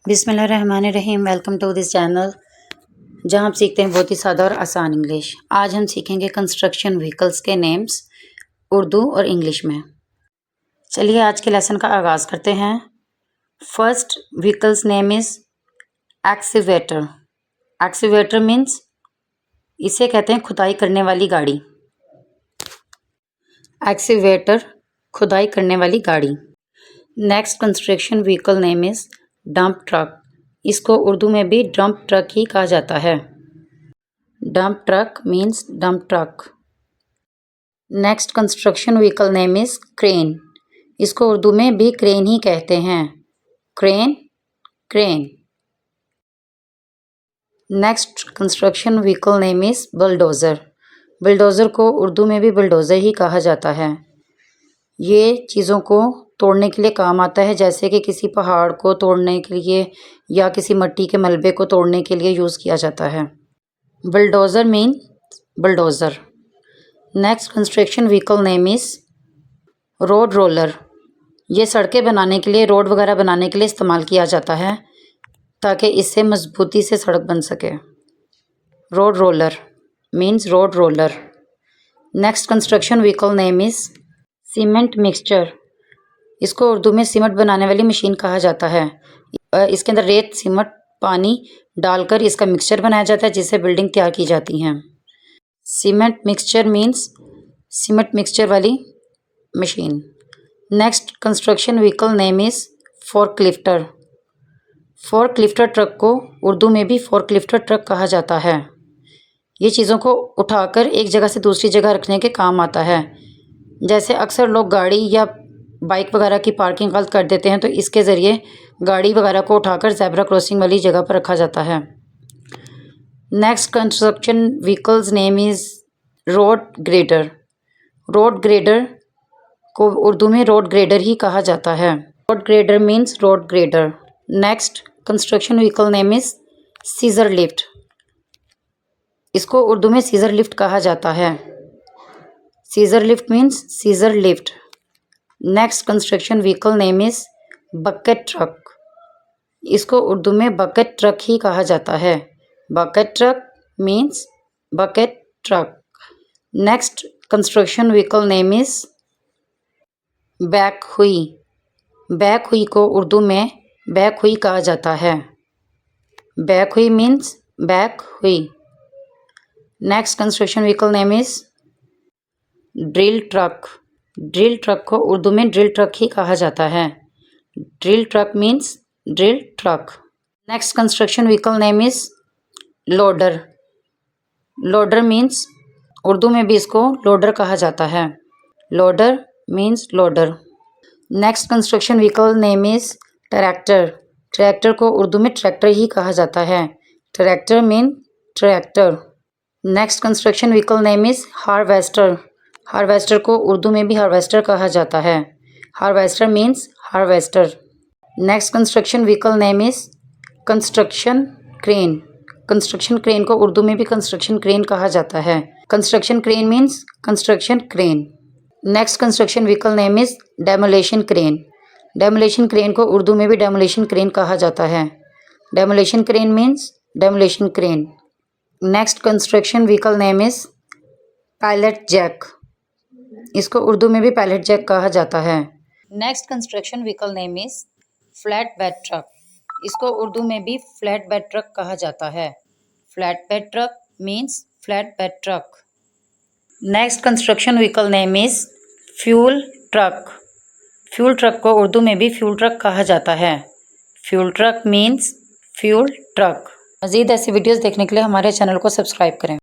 बिस्मिल्लाहिर्रहमानिर्रहीम। Welcome to this channel जहां हम सीखते हैं बहुत ही सादा और आसान इंग्लिश। आज हम सीखेंगे कंस्ट्रक्शन व्हीकल्स के नेम्स उर्दू और इंग्लिश में। चलिए आज के लेसन का आगाज़ करते हैं। First vehicles name is excavator. Excavator means इसे कहते हैं खुदाई करने वाली गाड़ी। एक्सीवेटर खुदाई करने वाली गाड़ी। Next construction vehicle name is dump truck. इसको उर्दू में भी डंप ट्रक ही कहा जाता है। Dump truck means dump truck. Next construction vehicle name is crane. इसको उर्दू में भी क्रेन ही कहते हैं। Crane, crane. Next construction vehicle name is bulldozer. Bulldozer को उर्दू में भी बुलडोज़र ही कहा जाता है। ये चीज़ों को तोड़ने के लिए काम आता है, जैसे कि किसी पहाड़ को तोड़ने के लिए या किसी मिट्टी के मलबे को तोड़ने के लिए यूज़ किया जाता है। Bulldozer mean bulldozer. Next construction vehicle name is road roller. ये सड़कें बनाने के लिए, रोड वगैरह बनाने के लिए इस्तेमाल किया जाता है ताकि इससे मजबूती से सड़क बन सके। Road roller means road roller. Next construction vehicle name is cement mixture. इसको उर्दू में सीमेंट बनाने वाली मशीन कहा जाता है। इसके अंदर रेत, सीमेंट, पानी डालकर इसका मिक्सचर बनाया जाता है जिससे बिल्डिंग तैयार की जाती हैं। Cement mixture means cement mixture वाली machine. Next construction vehicle name is forklifter. Forklifter truck को उर्दू में भी फोर्कलिफ्टर ट्रक कहा जाता है। ये चीज़ों को उठाकर एक जगह से दूसरी जगह रखने के काम आता है। जैसे अक्सर लोग गाड़ी या बाइक वगैरह की पार्किंग गलत कर देते हैं, तो इसके ज़रिए गाड़ी वगैरह को उठाकर ज़ेब्रा क्रॉसिंग वाली जगह पर रखा जाता है। Next construction vehicles name is road grader. Road grader को उर्दू में रोड ग्रेडर ही कहा जाता है। Road grader means road grader. Next construction vehicle name is scissor lift. इसको उर्दू में सीज़र लिफ्ट कहा जाता है। Scissor lift means scissor lift. Next construction vehicle name is bucket truck. इसको उर्दू में बकेट ट्रक ही कहा जाता है। Bucket truck means bucket truck. Next construction vehicle name is backhoe. Backhoe को उर्दू में बैकहुई कहा जाता है। Backhoe means backhoe. Next construction vehicle name is drill truck. Drill truck को उर्दू में ड्रिल ट्रक ही कहा जाता है। Drill truck means drill truck. Next construction vehicle name is loader. Loader means Urdu में भी इसको लोडर कहा जाता है। Loader means loader. Next construction vehicle name is tractor. Tractor को उर्दू में ट्रैक्टर ही कहा जाता है। Tractor mean tractor. Next construction vehicle name is harvester. Harvester को उर्दू में भी हार्वेस्टर कहा जाता है। Harvester means harvester. Next construction vehicle name is construction crane. Construction crane को उर्दू में भी कंस्ट्रक्शन क्रेन कहा जाता है। Construction crane means construction crane. Next construction vehicle name is demolition crane. Demolition crane को उर्दू में भी डेमोलेशन क्रेन कहा जाता है। Demolition crane means demolition crane. Next construction vehicle name is pilot jack. इसको उर्दू में भी पायलट जैक कहा जाता है। Next construction vehicle name is flat bed truck. इसको उर्दू में भी फ्लैट बेड ट्रक कहा जाता है। Flat bed truck means flat bed truck. Next construction vehicle name is fuel truck. Fuel truck को उर्दू में भी फ्यूल ट्रक कहा जाता है। Fuel truck means fuel truck. मज़ीद ऐसी वीडियोज़ देखने के लिए हमारे चैनल को सब्सक्राइब करें।